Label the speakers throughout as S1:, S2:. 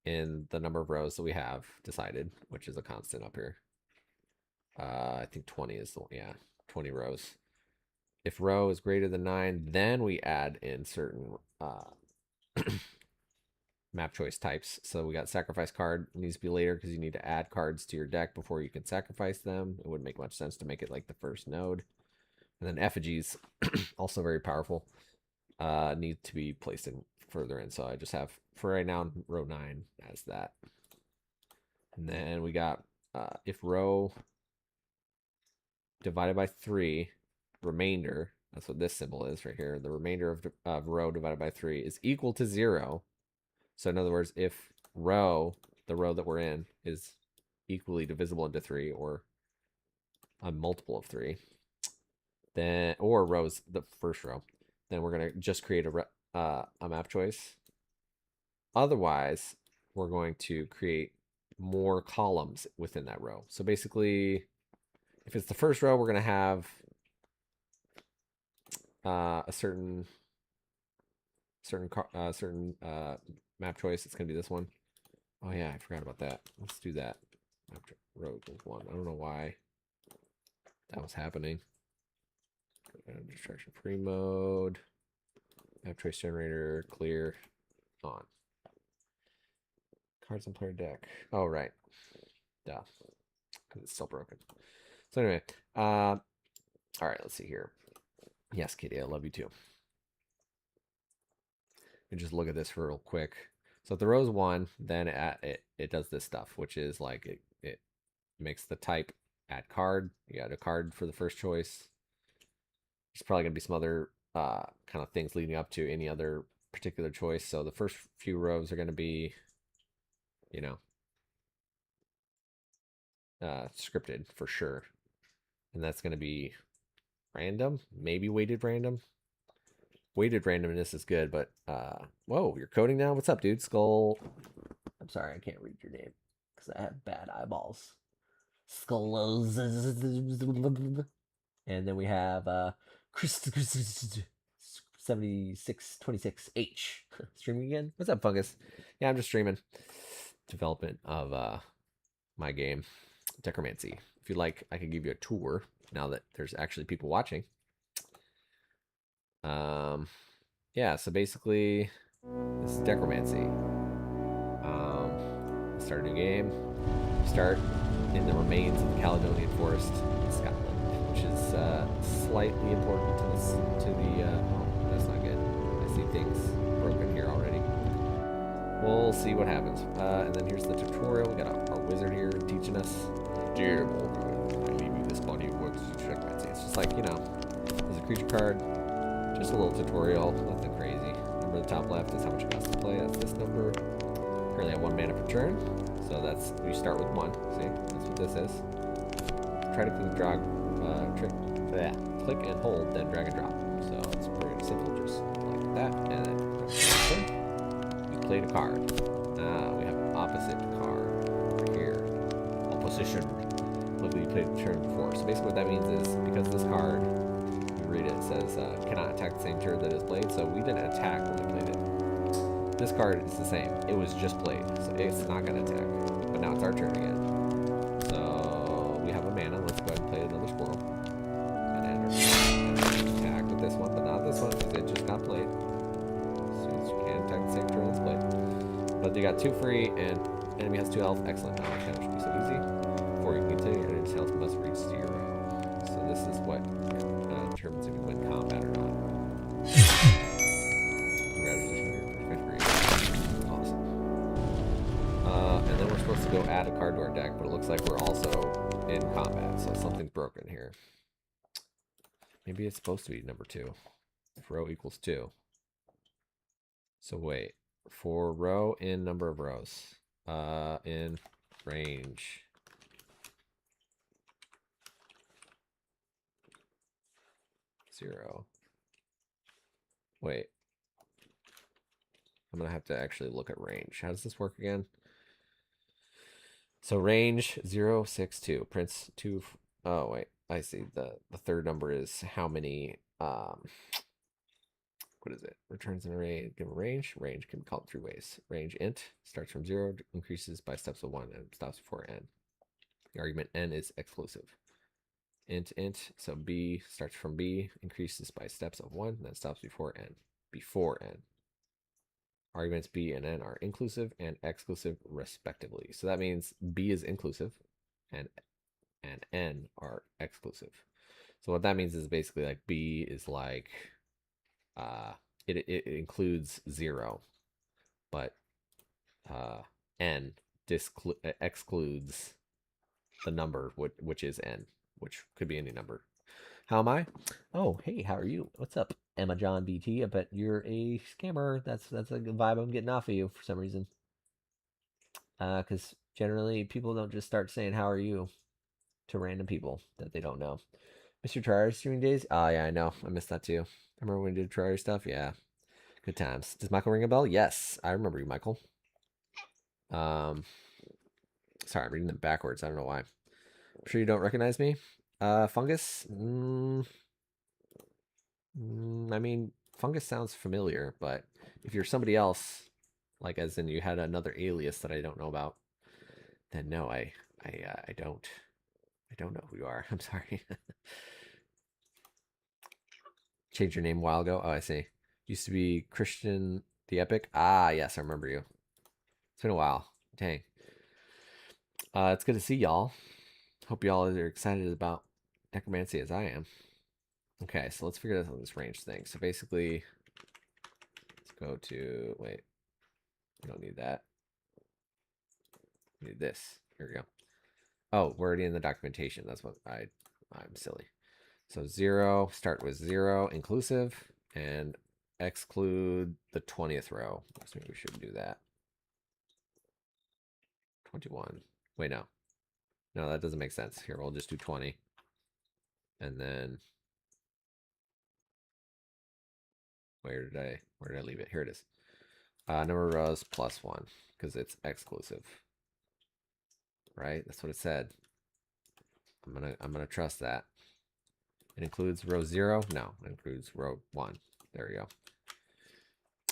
S1: in the number of rows that we have decided, which is a constant up here. I think 20 is the one. Yeah, 20 rows. If row is greater than 9, then we add in certain map choice types. So we got sacrifice card. It needs to be later because you need to add cards to your deck before you can sacrifice them. It wouldn't make much sense to make it like the first node. And then effigies, also very powerful, need to be placed in further in. So I just have, for right now, row 9 as that. And then we got if row divided by 3, remainder, that's what this symbol is right here, the remainder of row divided by 3 is equal to 0. So in other words, if row, the row that we're in, is equally divisible into 3 or a multiple of 3, then, or rows, the first row, then we're going to just create a map choice. Otherwise, we're going to create more columns within that row. So basically, if it's the first row, we're going to have a certain map choice. It's going to be this one. Oh yeah, I forgot about that. Let's do that. Row equals 1. I don't know why that was happening. Distraction free mode. Map choice generator, clear, on. Cards on player deck. Oh, right. Duh. Because it's still broken. So anyway, all right, let's see here. Yes, Kitty, I love you too. And just look at this real quick. So if the row's 1, then it does this stuff, which is like it makes the type add card. You got a card for the first choice. There's probably gonna be some other kind of things leading up to any other particular choice. So the first few rows are gonna be, you know, scripted for sure, and that's gonna be random, maybe weighted random. Weighted randomness is good, but whoa, you're coding now? What's up, dude? Skull. I'm sorry, I can't read your name because I have bad eyeballs. Skulls. And then we have Chris 7626H streaming again. What's up, Fungus? Yeah, I'm just streaming development of my game, Decromancy. If you like, I can give you a tour now that there's actually people watching. Yeah, so basically, this is Decromancy. Start a new game. Start in the remains of the Caledonian Forest in Scotland, which is slightly important to this. Oh, that's not good. I see things broken here already. We'll see what happens. And then here's the tutorial. We got our wizard here teaching us. Dear Morgan, I leave you this body of works to Decromancy. It's just like, you know, there's a creature card. Just a little tutorial, nothing crazy. Remember the top left is how much it costs to play. That's this number. Currently at 1 mana per turn. So that's, we start with 1. See, that's what this is. Try to click, click and hold, then drag and drop. So it's pretty simple, just like that. And then we played a card. We have an opposite card over here. Opposition. Look, we played the turn before. So basically what that means is, because this card, read it, says cannot attack the same turn that is played, so we didn't attack when we played it. This card is the same, it was just played, so it's not going to attack, but now it's our turn again. So we have a mana, let's go ahead and play another squirrel, and then attack with this one, but not this one because it just got played. So you can attack the same turn that's played, but you got 2 free and enemy has 2 health. Excellent. Now it should be so easy. Before you continue, your enemy's health must reach 0. So this is what determines if you win combat or not. Awesome. And then we're supposed to go add a card to our deck, but it looks like we're also in combat, so something's broken here. Maybe it's supposed to be number 2. If row equals 2. So wait. For row in number of rows. In range. Zero. Wait. I'm gonna have to actually look at range. How does this work again? So range 062. Prince 2. Oh wait, I see. The third number is how many what is it? Returns an array given range. Range can be called 3 ways. Range int starts from 0, increases by steps of 1, and stops before n. The argument n is exclusive. Int, so b starts from b, increases by steps of 1, and then stops before n. Before n. Arguments b and n are inclusive and exclusive respectively. So that means b is inclusive and n are exclusive. So what that means is basically like b is like it includes 0, but n excludes the number which is n, which could be any number. How am I? Oh, hey, how are you? What's up, Emma John BT? I bet you're a scammer. That's a good vibe I'm getting off of you for some reason. Because generally people don't just start saying how are you to random people that they don't know. Mr. Trier streaming days? Oh yeah, I know. I missed that too. I remember when we did Trier stuff. Yeah, good times. Does Michael ring a bell? Yes, I remember you, Michael. Sorry, I'm reading them backwards. I don't know why. I'm sure you don't recognize me. Fungus? I mean, fungus sounds familiar, but if you're somebody else, like as in you had another alias that I don't know about, then no, I don't. I don't know who you are. I'm sorry. Changed your name a while ago. Oh, I see. Used to be Christian the Epic. Ah, yes, I remember you. It's been a while. Dang. It's good to see y'all. Hope y'all are excited about necromancy as I am. Okay, so let's figure out this range thing. So basically, let's go to, wait, we don't need that. We need this. Here we go. Oh, we're already in the documentation. That's what I'm silly. So 0, start with 0, inclusive, and exclude the 20th row. So maybe we should do that. 21. Wait, no. No, that doesn't make sense. Here, we'll just do 20. And then where did I leave it? Here it is. Number of rows plus 1 because it's exclusive. Right? That's what it said. I'm gonna trust that. It includes row 0? No, it includes row 1. There we go.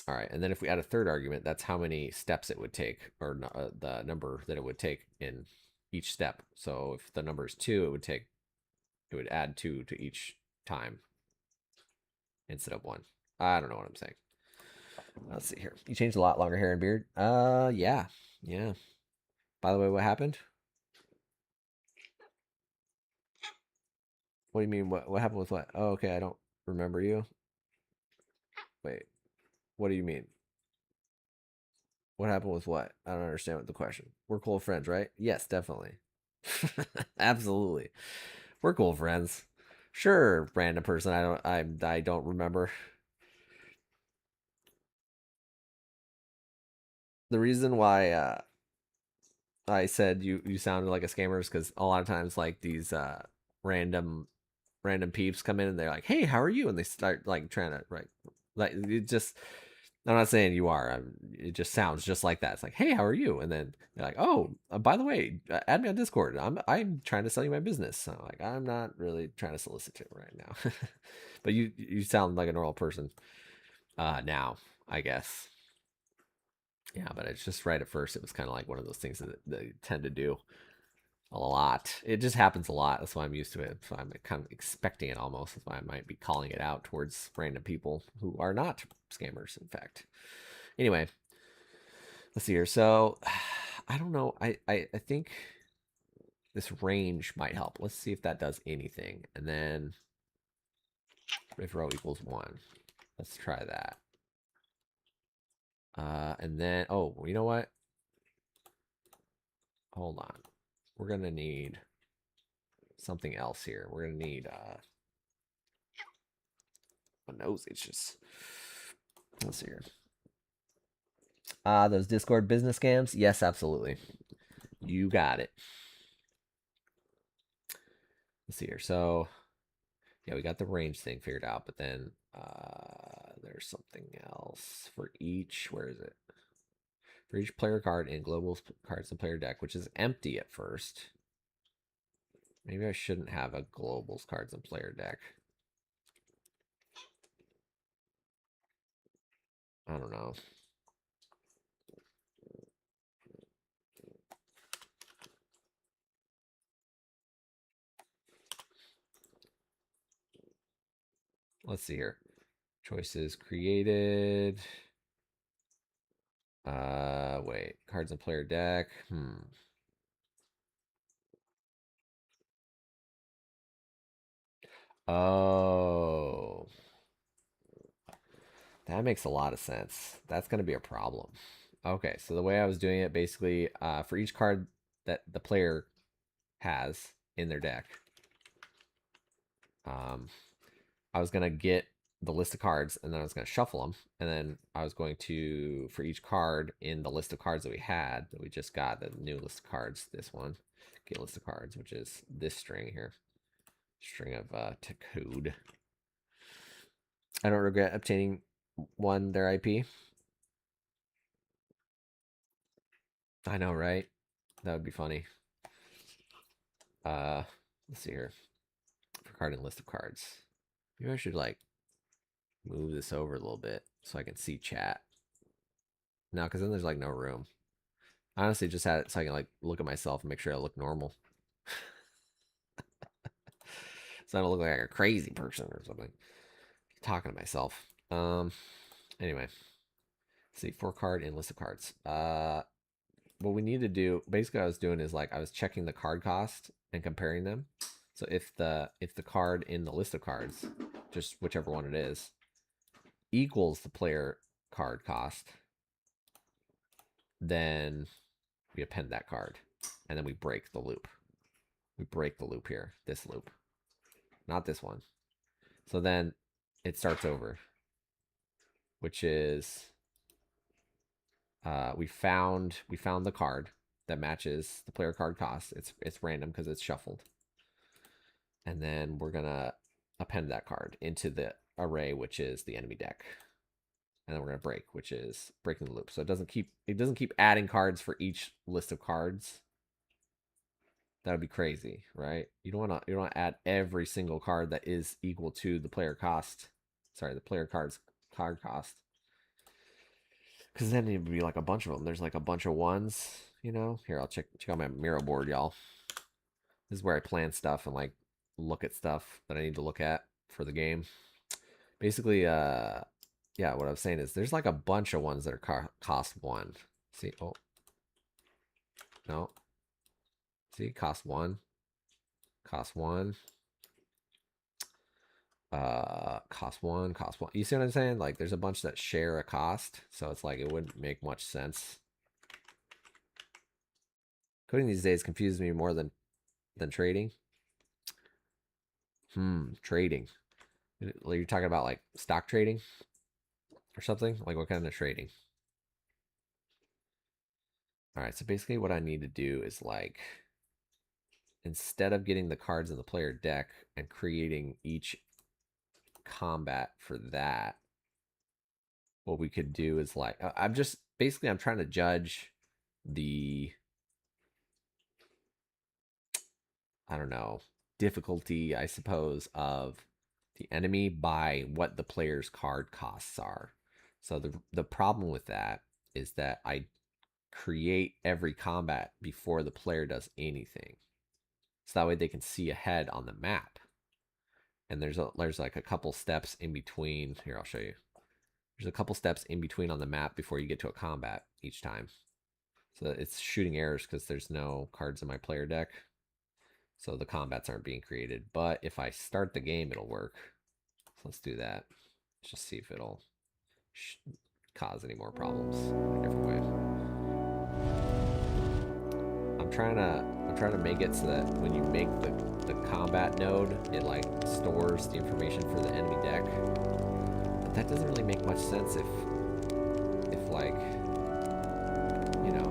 S1: All right, and then if we add a third argument, that's how many steps it would take, or the number that it would take in each step. So if the number is 2, it would add 2 to each time instead of 1. I don't know what I'm saying. Let's see here. You changed a lot, longer hair and beard. Yeah. By the way, what happened? What do you mean? What happened with what? Oh, okay. I don't remember you. Wait. What do you mean? What happened with what? I don't understand what the question. We're cool friends, right? Yes, definitely. Absolutely. We're cool friends. Sure, random person. I don't remember. The reason why I said you sounded like a scammer is because a lot of times like these random peeps come in and they're like, "Hey, how are you?" and they start like trying to like it just. I'm not saying you are. It just sounds just like that. It's like, "Hey, how are you?" And then they're like, "Oh, by the way, add me on Discord. I'm trying to sell you my business." So like, I'm not really trying to solicit it right now. But you sound like a normal person now, I guess. Yeah, but it's just right at first. It was kind of like one of those things that they tend to do a lot. It just happens a lot. That's why I'm used to it. So I'm kind of expecting it almost. That's why I might be calling it out towards random people who are not scammers, in fact. Anyway, let's see here. So I don't know. I think this range might help. Let's see if that does anything. And then if row equals 1. Let's try that. And then, oh, you know what? Hold on. We're going to need something else here. We're going to need, my nose itches. Let's see here. Those Discord business scams? Yes, absolutely. You got it. Let's see here. So, yeah, we got the range thing figured out, but then there's something else for each. Where is it? For each player card in global cards and player deck, which is empty at first. Maybe I shouldn't have a globals cards and player deck. I don't know. Let's see here. Choices created. Wait. Cards in player deck. Oh. That makes a lot of sense. That's going to be a problem. Okay, so the way I was doing it, basically, for each card that the player has in their deck, I was going to get the list of cards, and then I was going to shuffle them, and then I was going to, for each card in the list of cards that we had, that we just got, the new list of cards, this one, get list of cards, which is this string here, string of to code. I don't regret obtaining their IP. I know, right? That would be funny. Let's see here. For card and list of cards. Maybe I should like move this over a little bit so I can see chat. No, because then there's like no room. I honestly just had it so I can like look at myself and make sure I look normal. So I don't look like a crazy person or something. Talking to myself. Anyway. Let's see, 4 card and list of cards. What we need to do, basically what I was doing is like I was checking the card cost and comparing them. So if the card in the list of cards, just whichever one it is, equals the player card cost, then we append that card, and then we break the loop. We break the loop here, this loop, not this one. So then it starts over, which is we found the card that matches the player card cost. It's random because it's shuffled, and then we're gonna append that card into the array, which is the enemy deck. And then we're gonna break, which is breaking the loop. So it doesn't keep adding cards for each list of cards. That would be crazy, right? You don't wanna add every single card that is equal to the player cost. Sorry, the player card cost. Because then it would be like a bunch of them. There's like a bunch of ones, you know. Here, I'll check out my Miro board, y'all. This is where I plan stuff and like look at stuff that I need to look at for the game. Basically, yeah, what I was saying is there's like a bunch of ones that are cost 1. See, oh, no. See, cost 1. Cost 1. Cost 1, cost 1. You see what I'm saying? Like there's a bunch that share a cost, so it's like it wouldn't make much sense. Coding these days confuses me more than trading. Trading. You're talking about like stock trading or something? Like what kind of trading? All right, so basically what I need to do is like, instead of getting the cards in the player deck and creating each combat for that, what we could do is like, I'm trying to judge the, I don't know, difficulty, I suppose, of the enemy by what the player's card costs are. So the problem with that is that I create every combat before the player does anything. So that way they can see ahead on the map. And there's like a couple steps in between. Here, I'll show you. There's a couple steps in between on the map before you get to a combat each time. So it's shooting errors because there's no cards in my player deck. So the combats aren't being created. But if I start the game, it'll work. So let's do that. Let's just see if it'll cause any more problems in a different way. I'm trying to make it so that when you make the combat node, it like stores the information for the enemy deck. But that doesn't really make much sense if like, you know,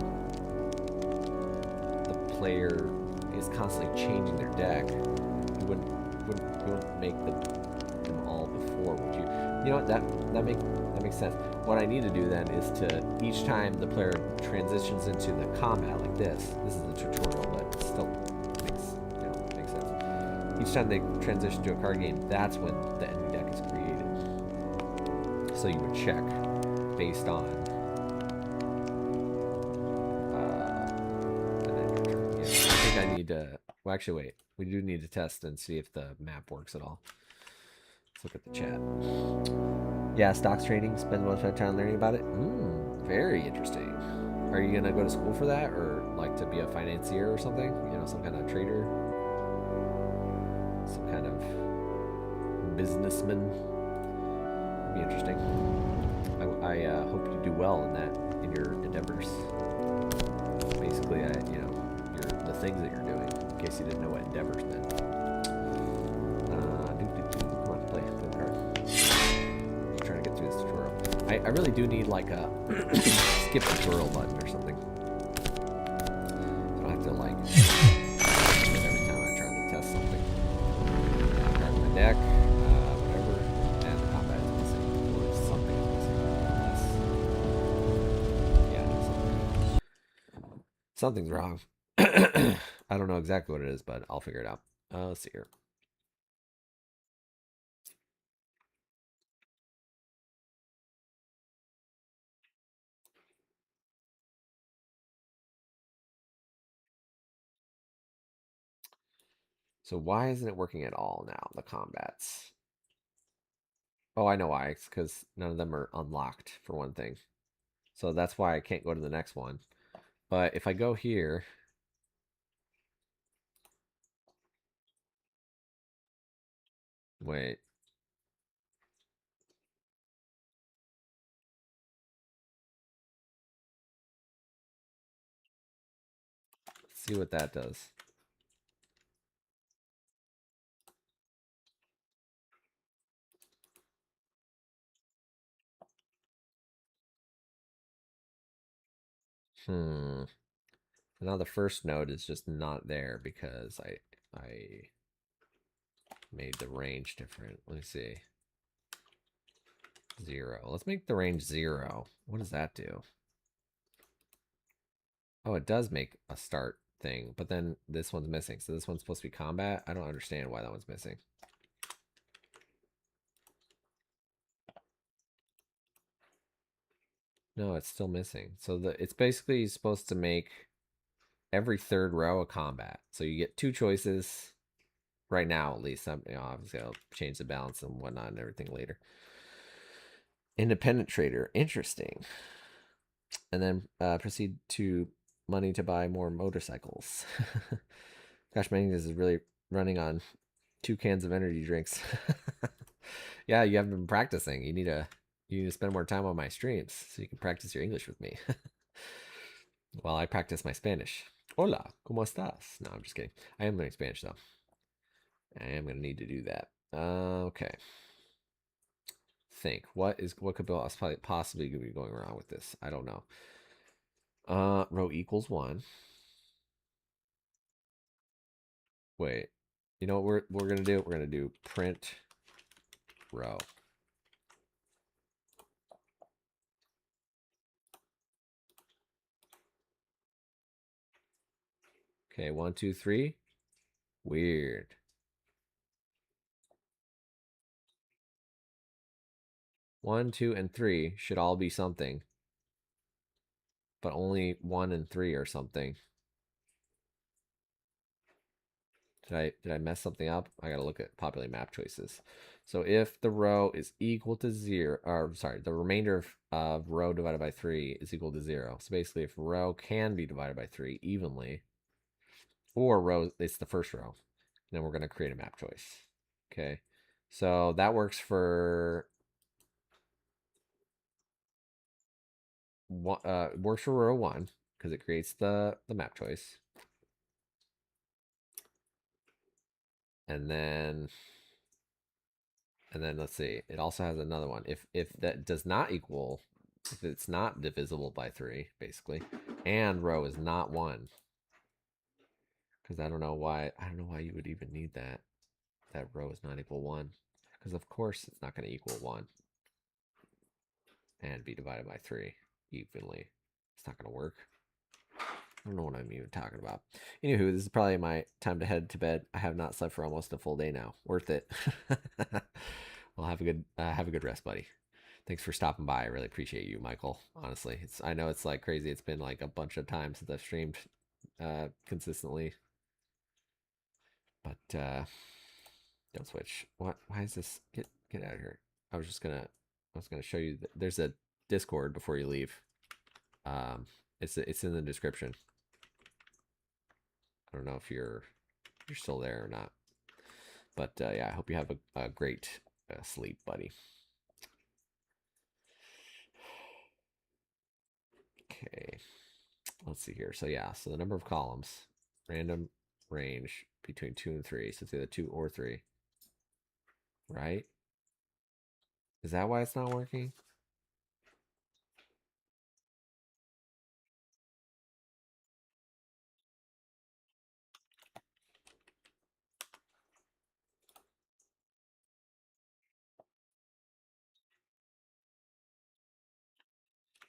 S1: the player is constantly changing their deck. You wouldn't make them all before, would you? You know what? That makes sense. What I need to do then is to, each time the player transitions into the combat like this is the tutorial, but it still makes sense. Each time they transition to a card game, that's when the enemy deck is created. So you would check based on and then your turn. Yeah, I think I need to. Well, actually, wait. We do need to test and see if the map works at all. Let's look at the chat. Yeah, stocks trading. Spend most of my time learning about it. Very interesting. Are you gonna go to school for that, or like to be a financier or something? You know, some kind of trader, some kind of businessman. It'd be interesting. I hope you do well in that, in your endeavors. Basically, the things that you're doing. In case you didn't know what endeavors meant. Come on, play the card. Just trying to get through this tutorial. I really do need like a skip tutorial button or something. I don't have to like every time I'm trying to test something. Card in my deck, whatever, and the combat is missing, or something is missing. Unless, yeah, no, something's wrong. I don't know exactly what it is, but I'll figure it out. Let's see here. So why isn't it working at all now, the combats? Oh, I know why. It's because none of them are unlocked, for one thing. So that's why I can't go to the next one. But if I go here... Wait. Let's see what that does. So now the first node is just not there because I made the range different. Let me see. 0. Let's make the range 0. What does that do? Oh, it does make a start thing, but then this one's missing. So this one's supposed to be combat. I don't understand why that one's missing. No, it's still missing. So it's basically supposed to make every third row a combat. So you get 2 choices right now, at least. Obviously, I'll change the balance and whatnot and everything later. Independent trader, interesting. And then proceed to money to buy more motorcycles. Gosh, Mangus is really running on 2 cans of energy drinks. Yeah, you haven't been practicing. You need to spend more time on my streams so you can practice your English with me. While I practice my Spanish. Hola, ¿cómo estás? No, I'm just kidding. I am learning Spanish though. I am gonna need to do that. Okay. Think what could possibly be going wrong with this? I don't know. Row equals 1. Wait. You know what we're gonna do? We're gonna do print row. Okay, 1, 2, 3. Weird. 1, 2, and 3 should all be something, but only 1 and 3 are something. Did I mess something up? I gotta look at populate map choices. So if the row is equal to 0, or sorry, the remainder of row divided by 3 is equal to 0. So basically, if row can be divided by 3 evenly, or row, it's the first row, then we're gonna create a map choice. Okay, so that works for works for row 1 because it creates the map choice. And then let's see, it also has another one. If that does not equal, if it's not divisible by 3, basically, and row is not 1, because I don't know why you would even need that row is not equal 1, because of course it's not going to equal 1 and be divided by 3 evenly. It's not going to work. I don't know what I'm even talking about. Anywho, this is probably my time to head to bed. I have not slept for almost a full day now. Worth it. Well, have a good rest, buddy. Thanks for stopping by. I really appreciate you, Michael. Honestly, I know it's like crazy. It's been like a bunch of times since I've streamed consistently, but don't switch. What? Why is this? Get out of here. I was gonna show you. There's a Discord before you leave. Um, it's in the description. I don't know if you're still there or not, but yeah, I hope you have a great sleep, buddy. Okay, let's see here. So yeah, so the number of columns, random range between 2 and 3. So it's either 2 or 3, right? Is that why it's not working?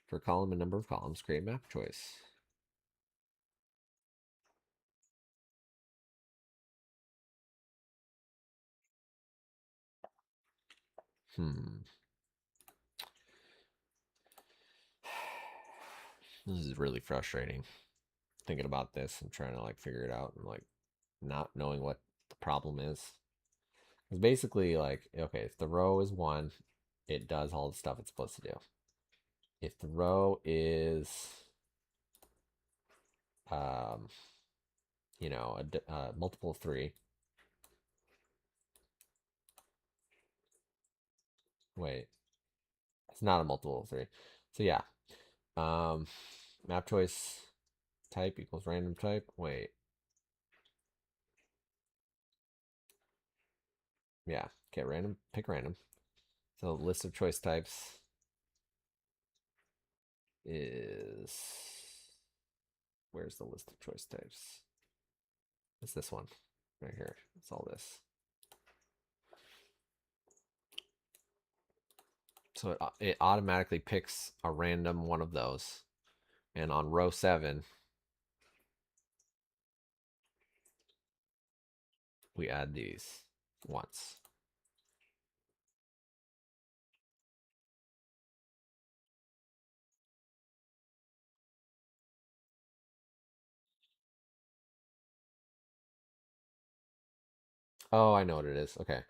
S1: For column and number of columns, create map choice. This is really frustrating. Thinking about this and trying to like figure it out and like not knowing what the problem is. Because basically, like, okay, if the row is 1, it does all the stuff it's supposed to do. If the row is, um, you know, a multiple of 3. Wait, it's not a multiple of 3. So yeah, um, map choice type equals random type. Wait, yeah, okay, random, pick random. So list of choice types is, where's the list of choice types? It's this one right here. It's all this. So it automatically picks a random one of those. And on row 7, we add these once. Oh, I know what it is. Okay.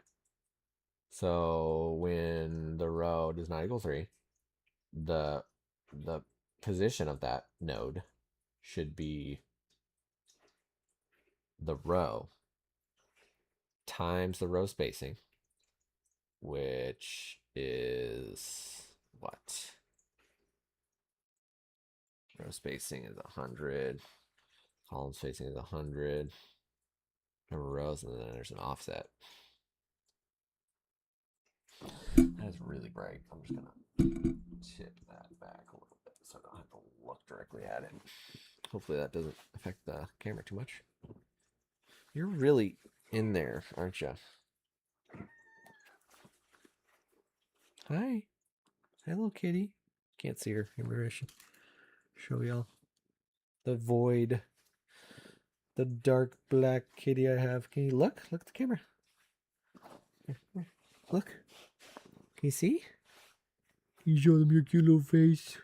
S1: So when the row does not equal 3, the the position of that node should be the row times the row spacing, which is what? Row spacing is 100. Column spacing is 100. Number of rows, and then there's an offset. That is really bright. I'm just gonna tip that back a little bit so I don't have to look directly at it. Hopefully that doesn't affect the camera too much. You're really in there, aren't you? Hi. Hello, kitty. Can't see her. Maybe I should show y'all. The void. The dark black kitty I have. Can you look? Look at the camera. Look. Can you see? Can you show them your cute little face?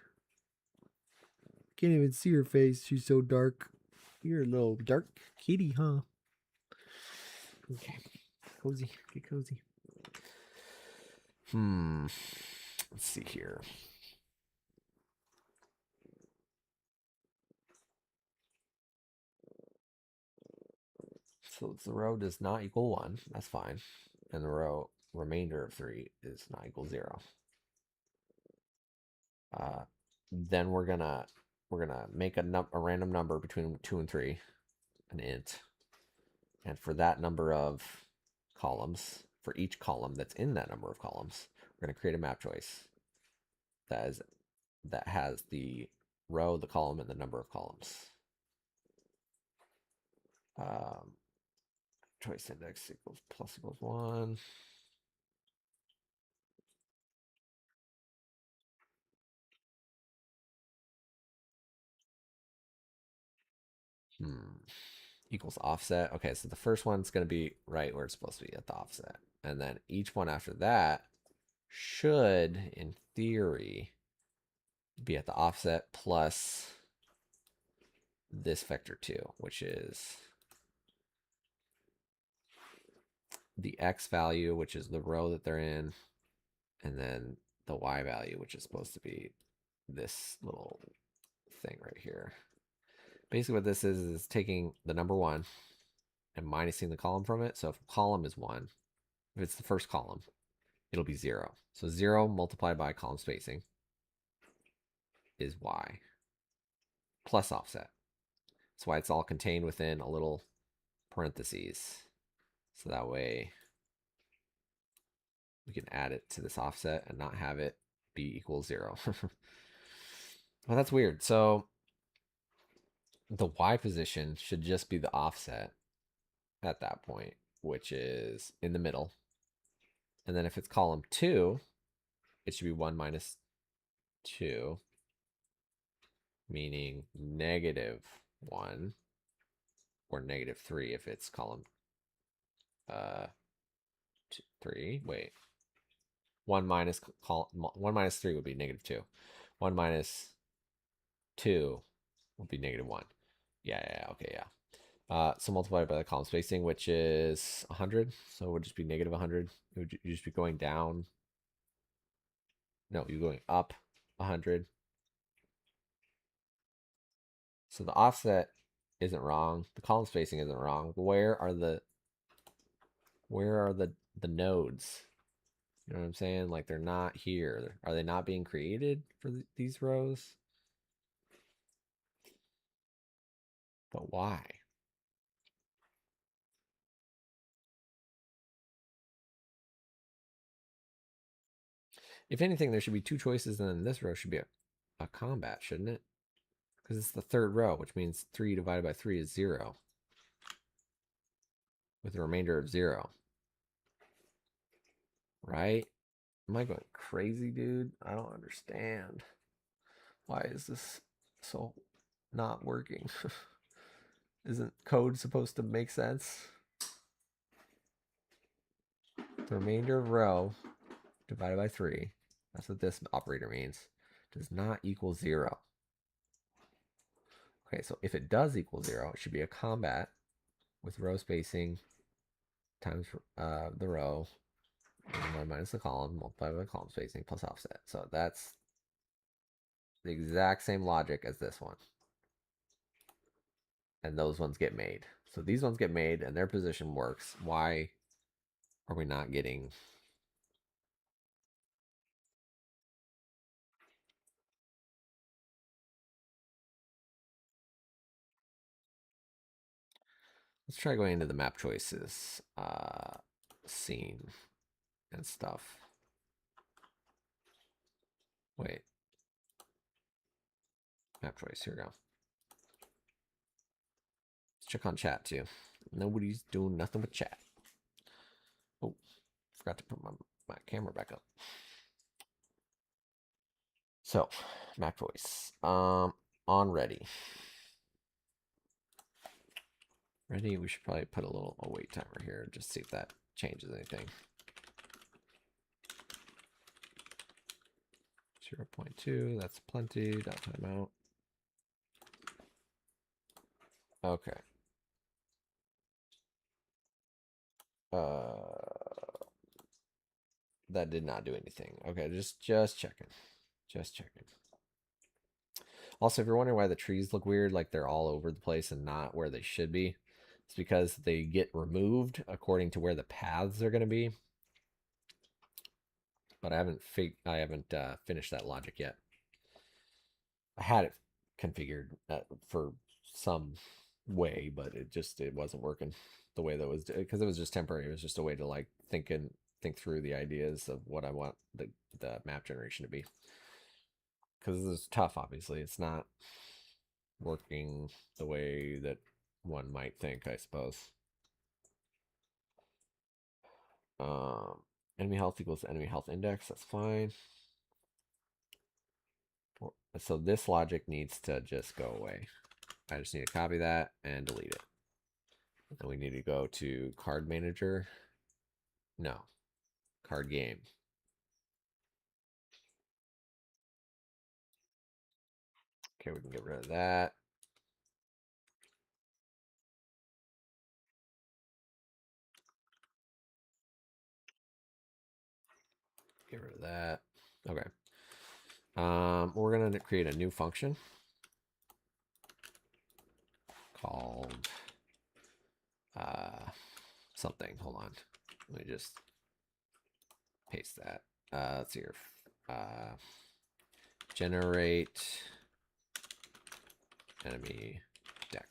S1: Can't even see her face. She's so dark. You're a little dark kitty, huh? Okay. Cozy. Get cozy. Let's see here. So the row does not equal 1. That's fine. And the row remainder of 3 is not equal 0. Then we're gonna make a random number between 2 and 3, an int. And for that number of columns, for each column that's in that number of columns, we're gonna create a map choice that has the row, the column, and the number of columns. Choice index equals plus equals 1. Equals offset. Okay, so the first one's going to be right where it's supposed to be at the offset. And then each one after that should, in theory, be at the offset plus this vector 2, which is the x value, which is the row that they're in, and then the y value, which is supposed to be this little thing right here. Basically what this is taking the number 1 and minusing the column from it. So if column is 1, if it's the first column, it'll be 0. So 0 multiplied by column spacing is y plus offset. That's why it's all contained within a little parentheses. So that way we can add it to this offset and not have it be equal 0. Well, that's weird. So the y position should just be the offset at that point, which is in the middle. And then if it's column 2, it should be 1 minus 2, meaning negative 1, or negative 3 if it's column 3. Wait. 1 minus 3 would be negative 2. 1 minus 2 would be negative 1. Yeah, okay, yeah. So multiplied by the column spacing, which is 100. So it would just be negative 100. It would just be going down. No, you're going up 100. So the offset isn't wrong. The column spacing isn't wrong. Where are the nodes? You know what I'm saying? Like they're not here. Are they not being created for these rows? But why? If anything, there should be 2 choices, and then this row should be a combat, shouldn't it? Because it's the 3rd row, which means 3 divided by 3 is 0, with a remainder of 0. Right? Am I going crazy, dude? I don't understand. Why is this so not working? Isn't code supposed to make sense? The remainder of row divided by 3, that's what this operator means, does not equal 0. Okay, so if it does equal 0, it should be a combat with row spacing times the row, and 1 minus the column, multiplied by the column spacing plus offset. So that's the exact same logic as this one. And those ones get made. So these ones get made and their position works. Why are we not getting... Let's try going into the map choices scene and stuff. Wait. Map choice, here we go. Let's check on chat too. Nobody's doing nothing but chat. Oh, forgot to put my camera back up. So, map choice. On ready. Ready, we should probably put a little wait timer here, just see if that changes anything. 0.2, that's plenty, dot timeout. Okay. That did not do anything. Okay, just checking. Just checking. Also, if you're wondering why the trees look weird, like they're all over the place and not where they should be, it's because they get removed according to where the paths are going to be. But I haven't finished that logic yet. I had it configured for some way, but it wasn't working the way that was, because it was just temporary. It was just a way to like think through the ideas of what I want the map generation to be. Because this is tough, obviously. It's not working the way that one might think, I suppose. Enemy health equals enemy health index. That's fine. So this logic needs to just go away. I just need to copy that and delete it. And we need to go to card manager. No, card game. Okay, we can get rid of that. Get rid of that. Okay. We're gonna create a new function called something. Hold on. Let me just paste that. Let's see here. Generate enemy deck.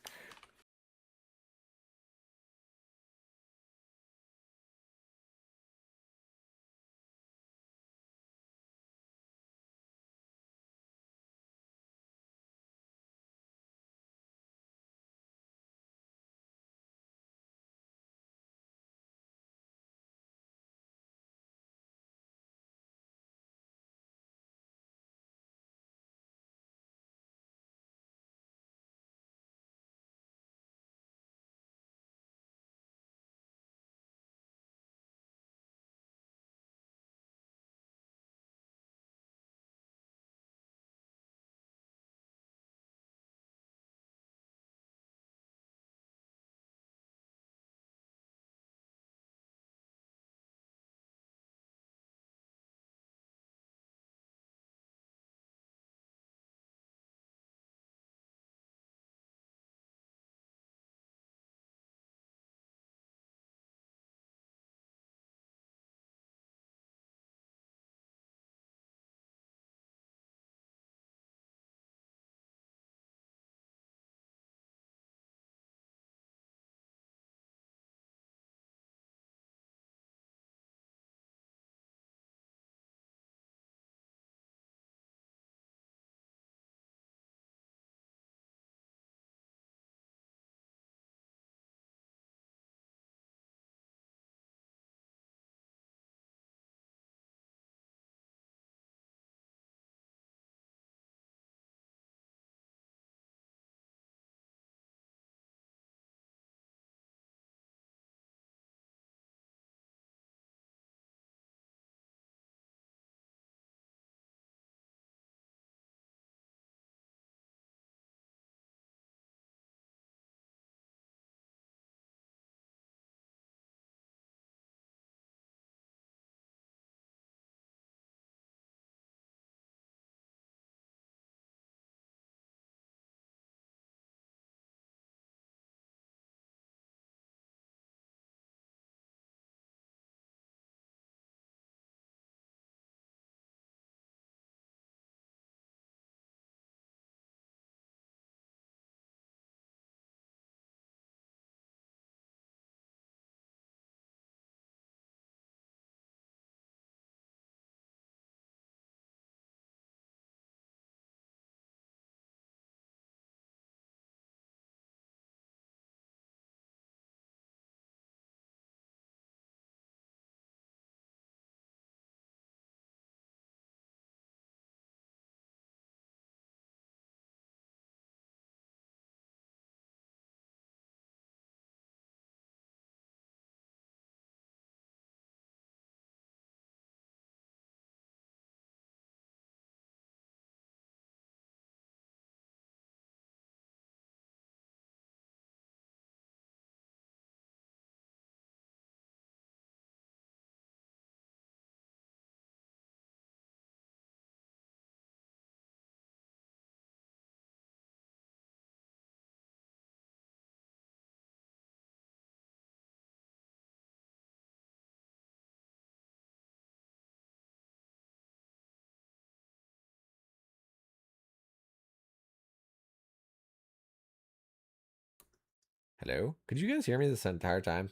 S1: Hello? Could you guys hear me this entire time?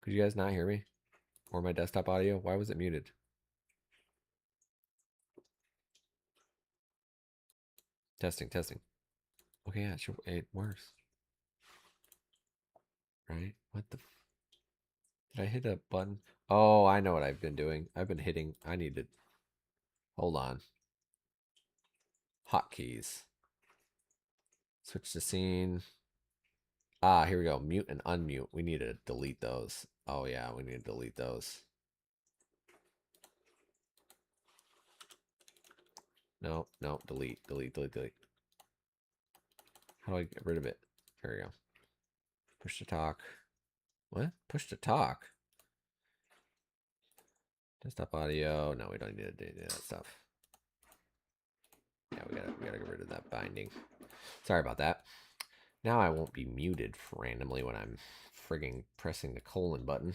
S1: Could you guys not hear me? Or my desktop audio? Why was it muted? Testing, testing. Okay, yeah, sure. It works. Right? What the? Did I hit a button? Oh, I know what I've been doing. I've been hitting. I need to. Hold on. Hotkeys. Switch to scene. Ah, here we go. Mute and unmute. We need to delete those. Oh, yeah, we need to delete those. No, no, delete, delete, delete, delete. How do I get rid of it? There we go. Push to talk. What? Push to talk? Desktop audio. No, we don't need to do that stuff. Yeah, we gotta get rid of that binding. Sorry about that. Now I won't be muted randomly when I'm frigging pressing the colon button.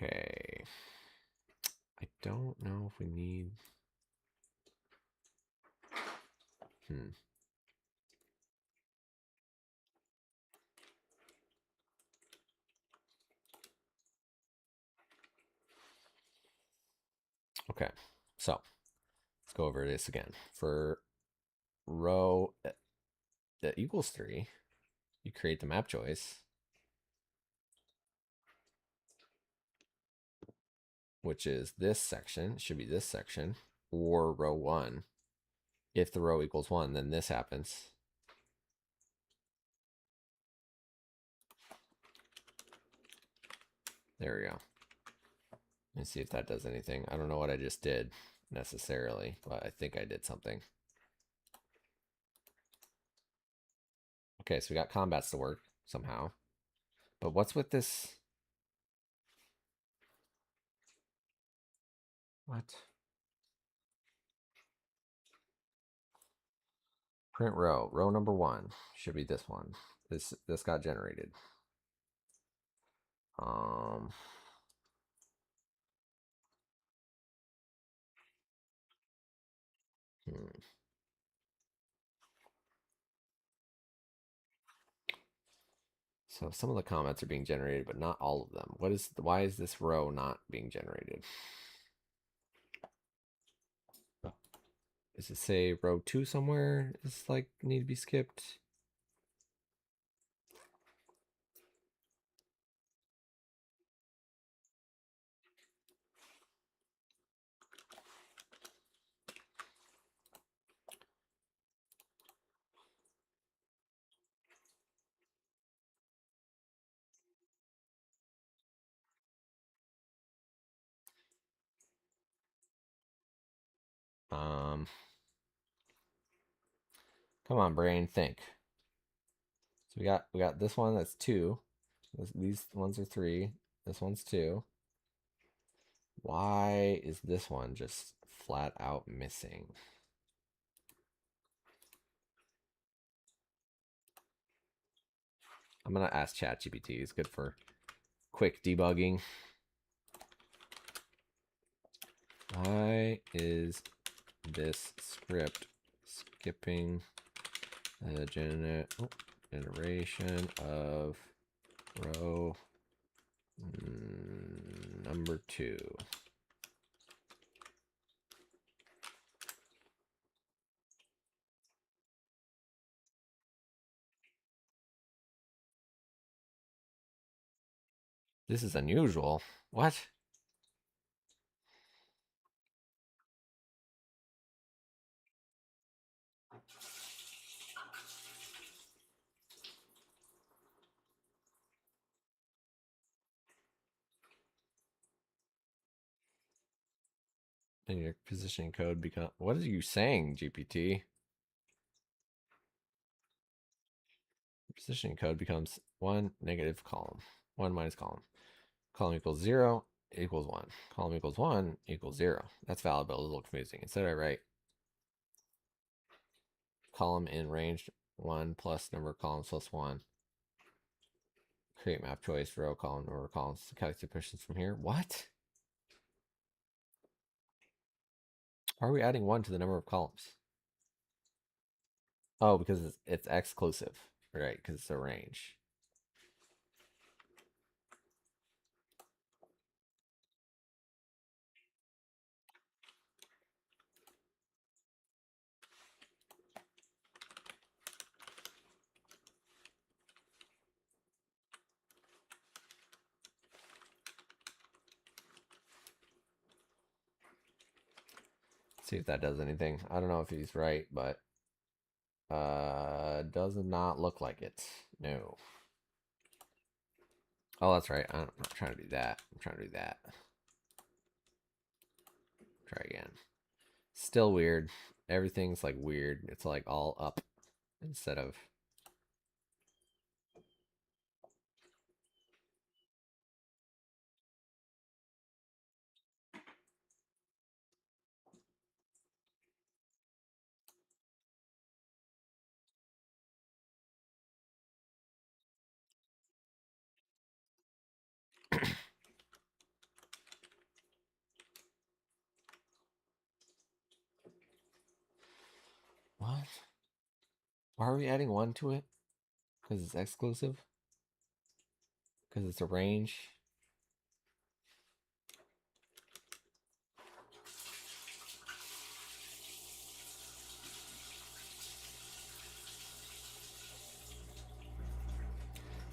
S1: Okay. I don't know if we need... Okay, so let's go over this again. For row that equals 3, you create the map choice, which is this section. It should be this section, or row 1. If the row equals 1, then this happens. There we go. Let's see if that does anything. I don't know what I just did necessarily, but I think I did something. Okay, so we got combats to work somehow. But what's with this? What? Print row. Row number 1 should be this one. This got generated. Hmm. So some of the comments are being generated, but not all of them. Why is this row not being generated? Does it say row 2 somewhere is like need to be skipped? Come on, brain, think. So we got this one that's 2. These ones are 3. This one's 2. Why is this one just flat out missing? I'm gonna ask ChatGPT. It's good for quick debugging. Why is this script skipping the generation of row number 2? This is unusual. What? And your positioning code become... What are you saying, GPT? Positioning code becomes 1 negative column. 1 minus column. Column equals 0 equals 1. Column equals 1 equals 0. That's valid, but a little confusing. Instead I write column in range 1 plus number of columns plus 1. Create map choice, row, column, number of columns. Calculate positions from here. What? Why are we adding 1 to the number of columns? Oh, because it's exclusive, right? Because it's a range. See if that does anything. I don't know if he's right, but does not look like it. No. Oh, that's right. I'm not trying to do that. I'm trying to do that. Try again. Still weird. Everything's like weird. It's like all up instead of. What? Why are we adding one to it? Because it's exclusive? Because it's a range?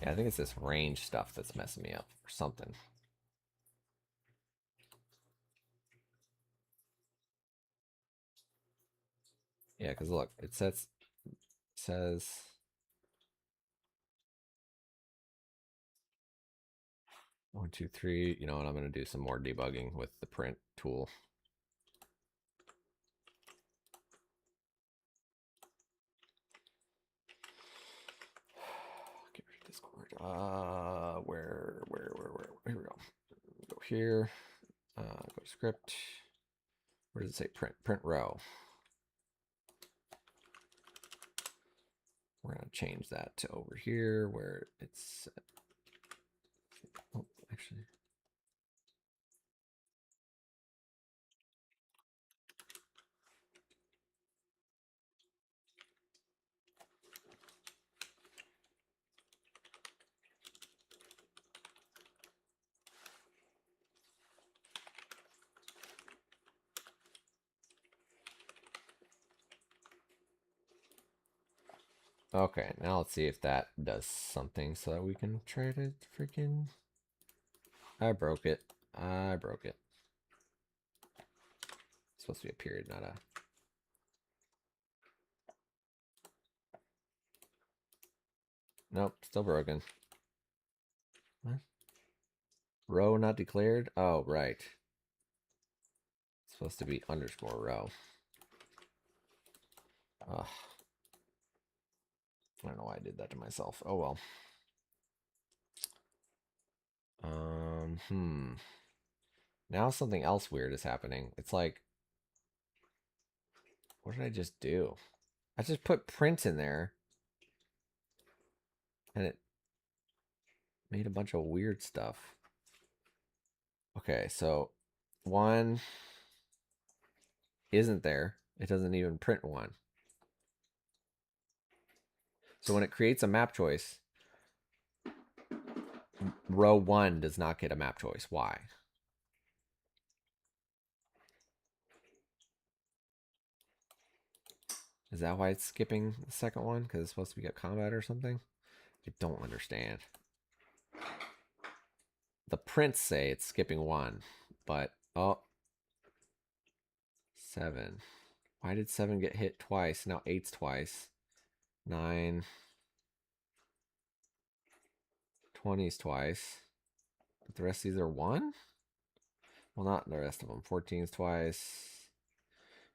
S1: Yeah, I think it's this range stuff that's messing me up or something. Yeah, because look, it says 1, 2, 3. You know what? I'm going to do some more debugging with the print tool. Get rid of Discord. Where? Here we go. Go here. Go to script. Where does it say print? Print row. We're going to change that to over here where it's. Oh, actually. Okay, now let's see if that does something so that we can try to freaking. I broke it. I broke it. It's supposed to be a period, not a. Nope, still broken. What? Row not declared? Oh, right. It's supposed to be underscore row. Ugh. I don't know why I did that to myself. Oh well. Now something else weird is happening. It's like, what did I just do? I just put print in there, and it made a bunch of weird stuff. Okay, so 1 isn't there. It doesn't even print 1. So when it creates a map choice, row 1 does not get a map choice. Why? Is that why it's skipping the second one? Because it's supposed to be a combat or something? I don't understand. The prints say it's skipping 1, but oh, 7. Why did 7 get hit twice? Now 8's twice. 9. 20's twice. But the rest of these are 1? Well, not the rest of them. 14's twice.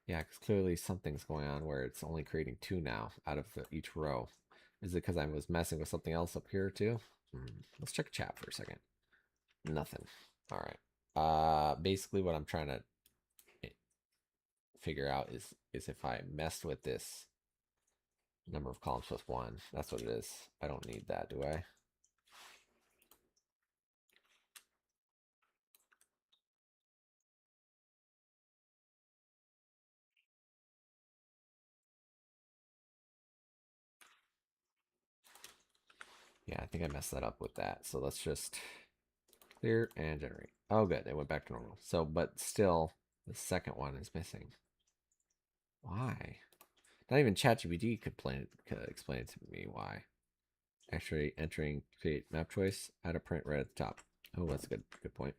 S1: Yeah, because clearly something's going on where it's only creating 2 now out of each row. Is it because I was messing with something else up here too? Let's check chat for a second. Nothing. All right. Basically what I'm trying to figure out is if I messed with this number of columns with 1. That's what it is. I don't need that, do I? Yeah, I think I messed that up with that. So let's just clear and generate. Oh, good. It went back to normal. So, but still, the second one is missing. Why? Not even ChatGPT could explain it to me why. Actually, entering create map choice, add a print right at the top. Oh, that's a good point.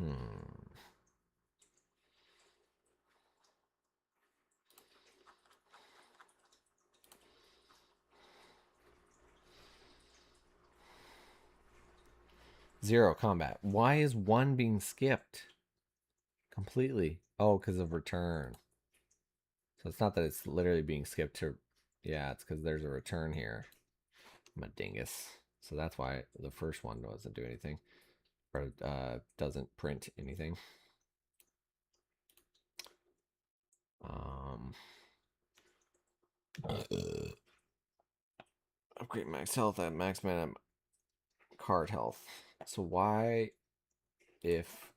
S1: Hmm. Zero combat. Why is one being skipped completely? Oh, because of return. So it's not that it's literally being skipped to. Yeah, it's because there's a return here. I'm a dingus. So that's why the first one doesn't do anything. Or doesn't print anything. Um, upgrade max health at max mana card health. So why, if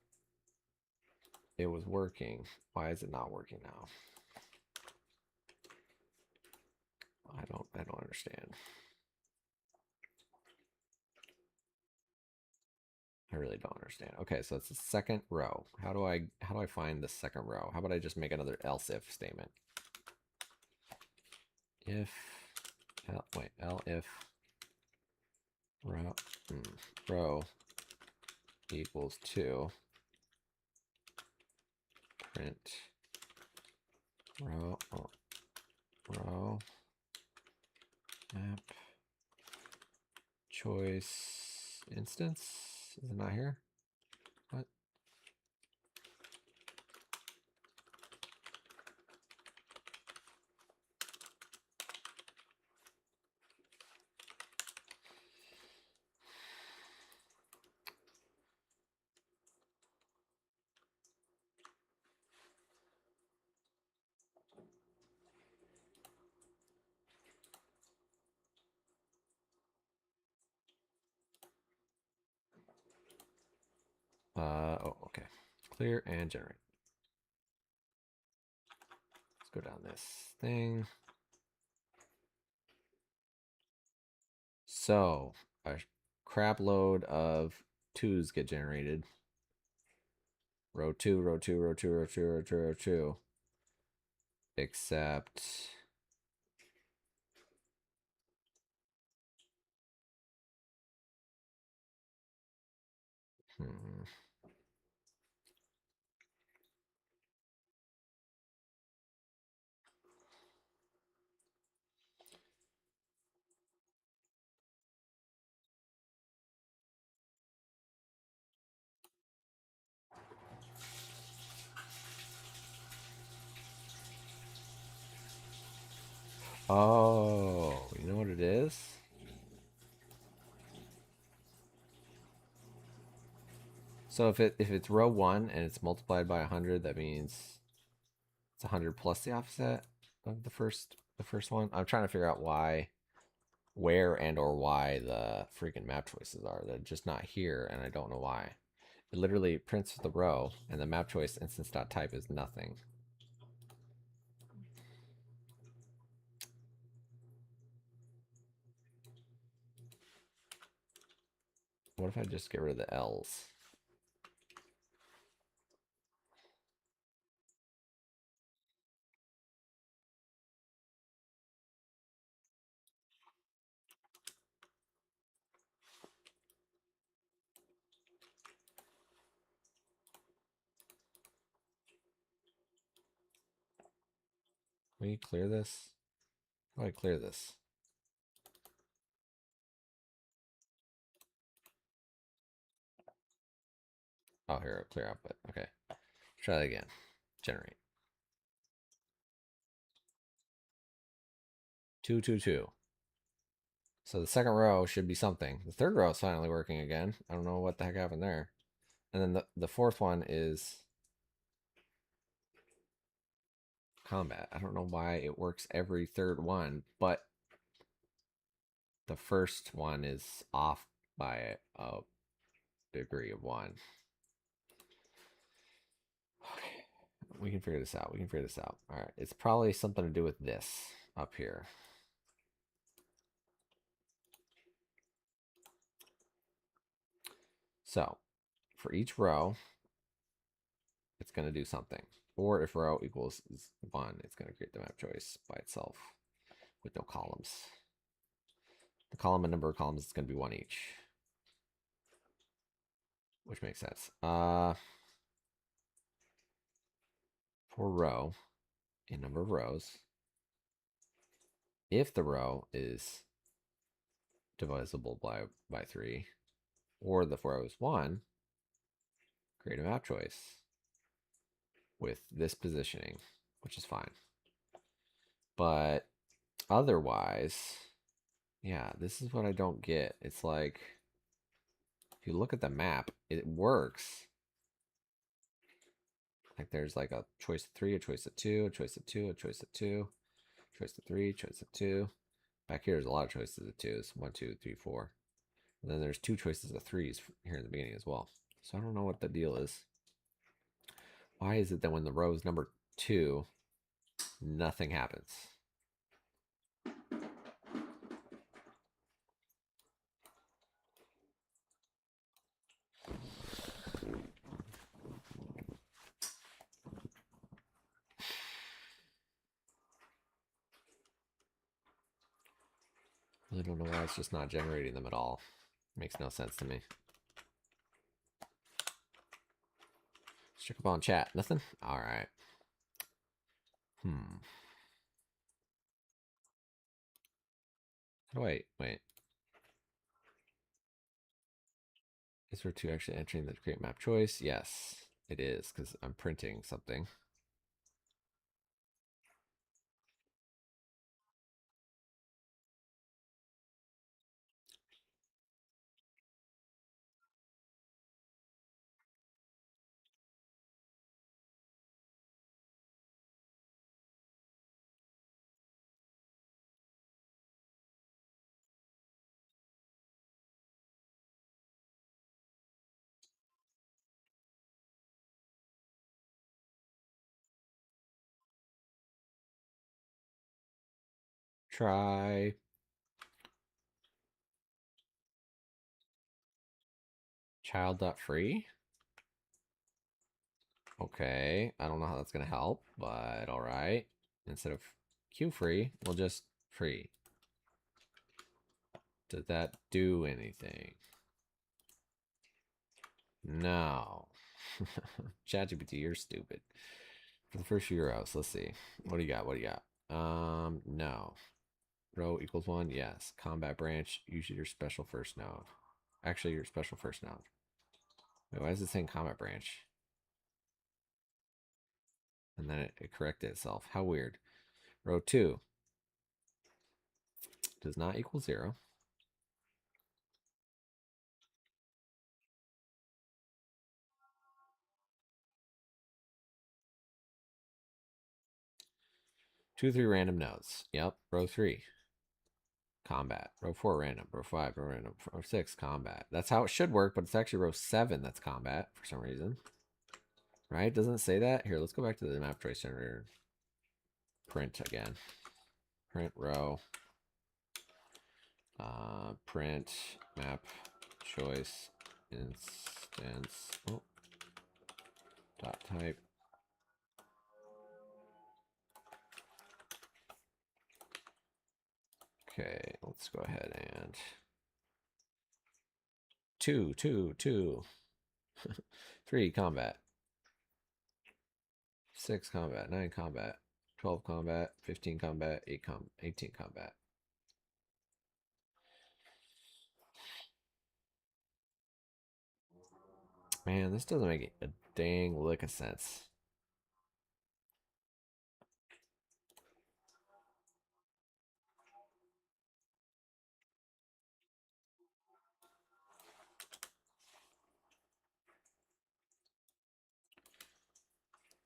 S1: it was working, why is it not working now? I don't understand. I really don't understand. Okay, so it's the second row. How do I find the second row? How about I just make another else if statement? If L if row row equals 2, print row map choice instance. Is it not here? What? Oh, okay. Clear and generate. Let's go down this thing. So a crap load of 2s get generated. Row 2, row 2, row 2, row 2, row 2, row 2. Except hmm. Oh, you know what it is? So if it's row 1 and it's multiplied by 100, that means it's 100 plus the offset of the first one. I'm trying to figure out where and or why the freaking map choices are. They're just not here, and I don't know why. It literally prints the row, and the map choice instance.type is nothing. What if I just get rid of the L's? Will you clear this? How do I clear this? Oh, here, clear output. Okay. Try that again. Generate. 2, 2, 2. So the second row should be something. The third row is finally working again. I don't know what the heck happened there. And then the fourth one is combat. I don't know why it works every third one, but the first one is off by a degree of 1. Okay. We can figure this out. We can figure this out. All right. It's probably something to do with this up here. So for each row, it's going to do something. Or if row equals 1, it's going to create the map choice by itself with no columns. The column and number of columns is going to be 1 each. which makes sense. For row, a number of rows, if the row is divisible by 3, or the row is 1, create a map choice with this positioning, which is fine. But otherwise, yeah, this is what I don't get. It's like, if you look at the map, it works. Like there's like a choice of 3, a choice of 2, a choice of 2, a choice of 2, choice of 3, choice of 2. Back here, there's a lot of choices of 2s. 1, 2, 3, 4. And then there's 2 choices of 3s here in the beginning as well. So I don't know what the deal is. Why is it that when the row is number 2, nothing happens? I don't know why it's just not generating them at all. Makes no sense to me. Let's check up on chat. Nothing? Alright. Wait. Is there 2 actually entering the create map choice? Yes, it is, because I'm printing something. Try child.free. Okay, I don't know how that's going to help, but all right. Instead of queue free, we'll just free. Does that do anything? No. ChatGPT, you're stupid. For the first few rows, let's see. What do you got? What do you got? No. Row equals 1, yes. Combat branch, usually your special first node. Actually, your special first node. Wait, why is it saying combat branch? And then it corrected itself. How weird. Row 2 does not equal 0. Two, 3 random nodes. Yep. Row 3, combat. Row 4, random. Row 5, random. Row 6, combat. That's how it should work, but it's actually row 7 that's combat for some reason. Right? Doesn't it say that? Here, let's go back to the map choice generator. Print again. Print row. Print map choice instance. Oh, dot type. Okay, let's go ahead and 2, 2, 2. 3 combat. 6 combat. 9 combat. 12 combat. 15 combat. 18 combat. Man, this doesn't make a dang lick of sense.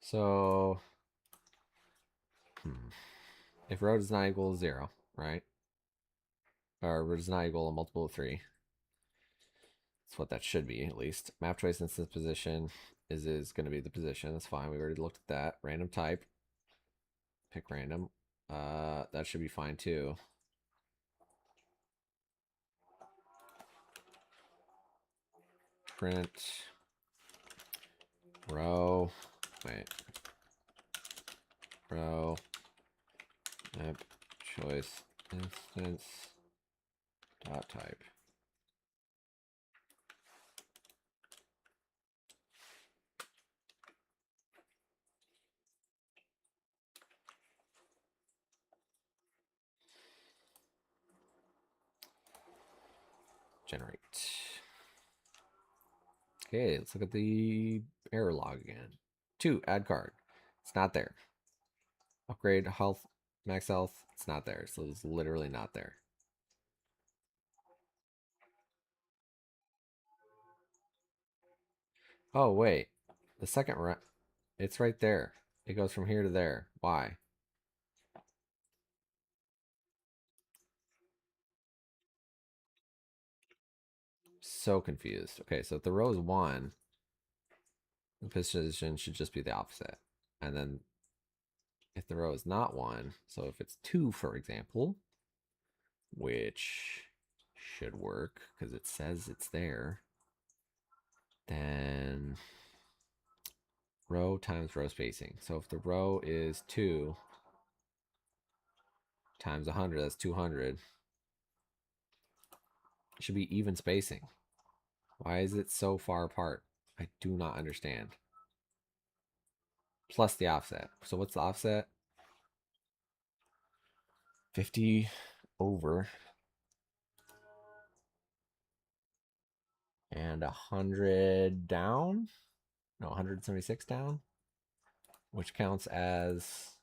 S1: So, if row does not equal 0, right? Or row does not equal a multiple of 3. That's what that should be, at least. Map choice instance position is going to be the position. That's fine. We already looked at that. Random type. Pick random. That should be fine too. Print row. Wait. Row. Map choice instance. Dot type. Generate. Okay, let's look at the error log again. 2, add card. It's not there. Upgrade health, max health. It's not there. So it's literally not there. Oh, wait. The second round. It's right there. It goes from here to there. Why? So confused. Okay, so if the row is 1, the position should just be the opposite. And then if the row is not 1, so if it's 2, for example, which should work because it says it's there, then row times row spacing. So if the row is 2 times 100, that's 200. It should be even spacing. Why is it so far apart? I do not understand. Plus the offset. So what's the offset? 50 over and 100 down. No, 176 down, which counts as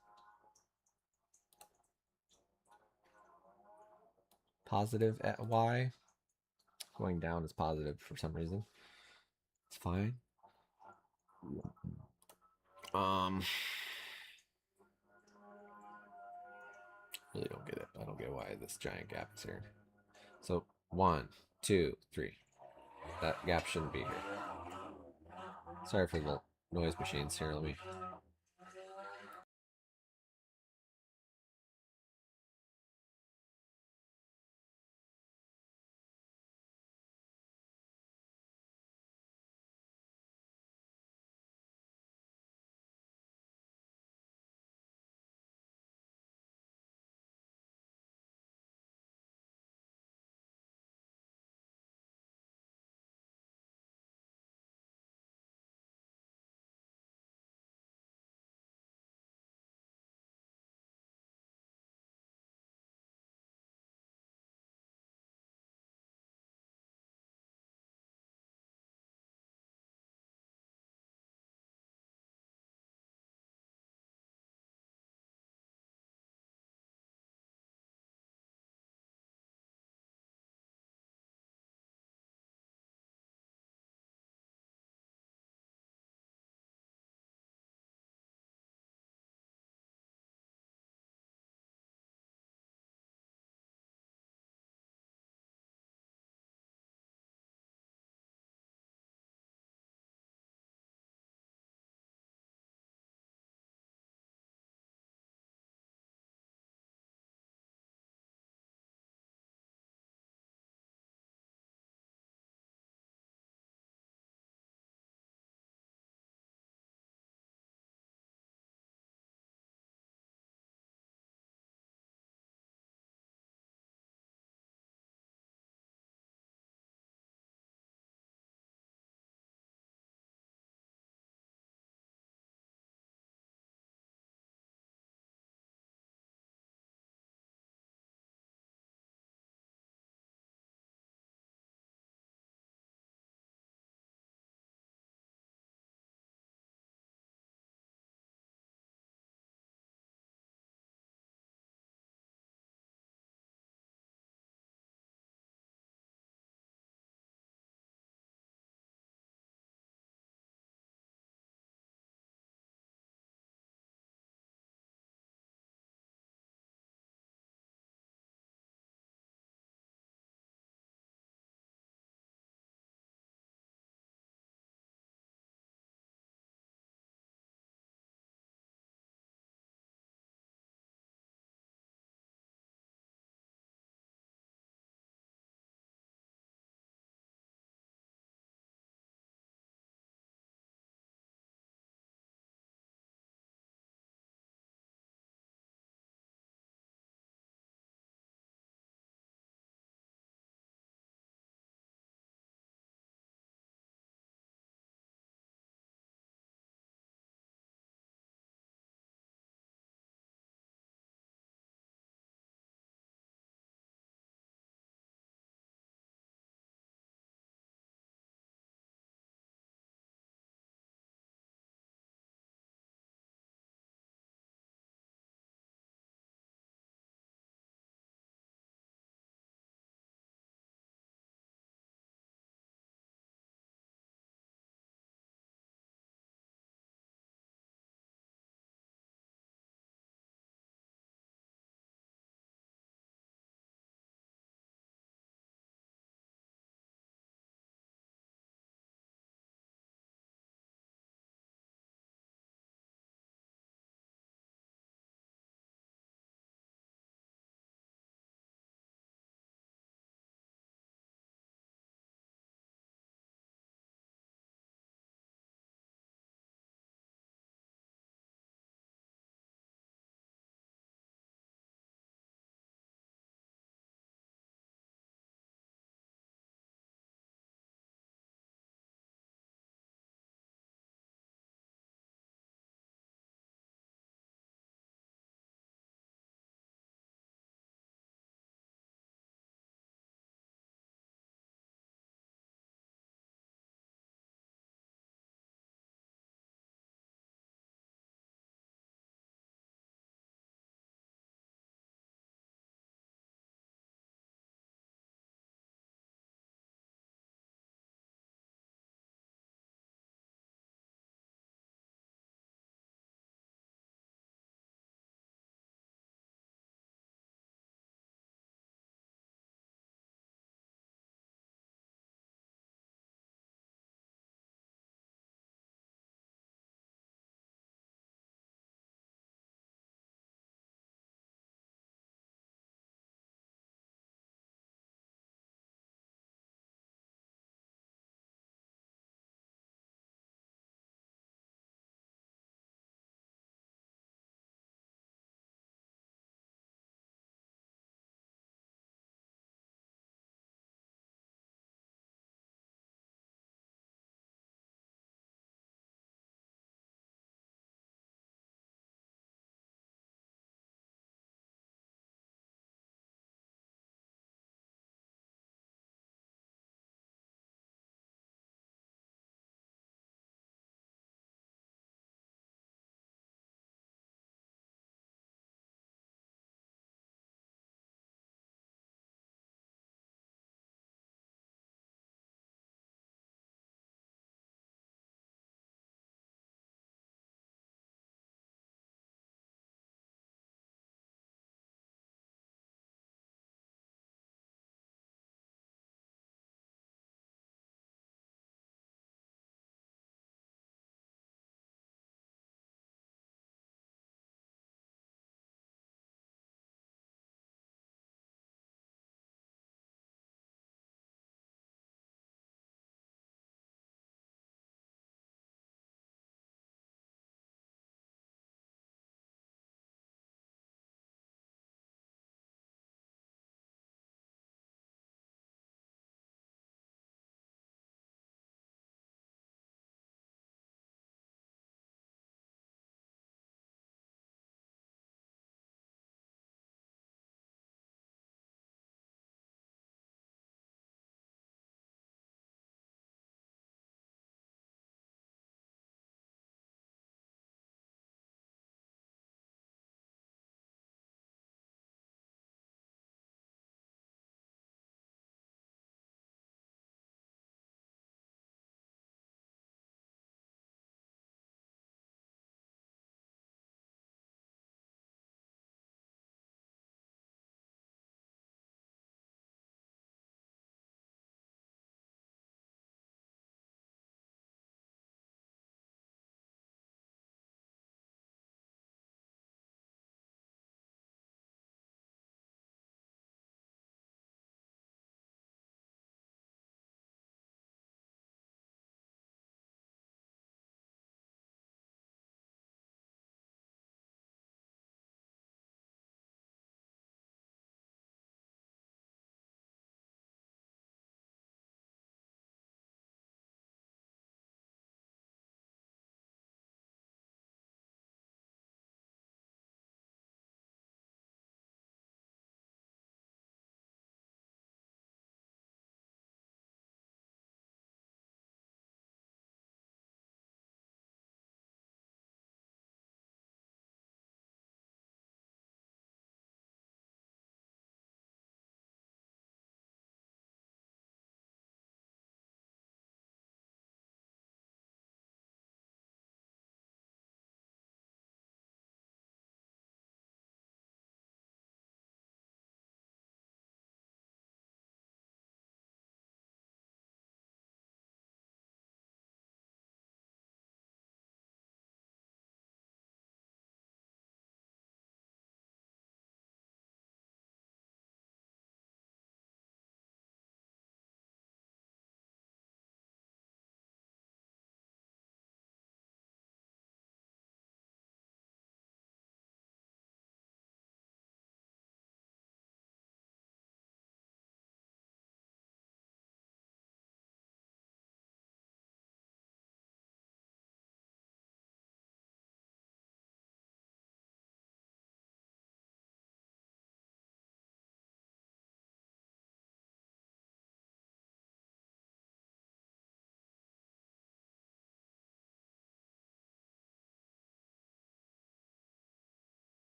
S1: positive at y. Going down is positive for some reason. It's fine. Really don't get it. I don't get why this giant gap is here. So 1, 2, 3. That gap shouldn't be here. Sorry for the noise machines here. Let me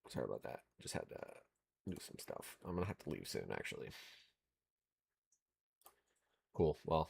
S1: Sorry about that. Just had to do some stuff. I'm gonna have to leave soon, actually. Cool. Well,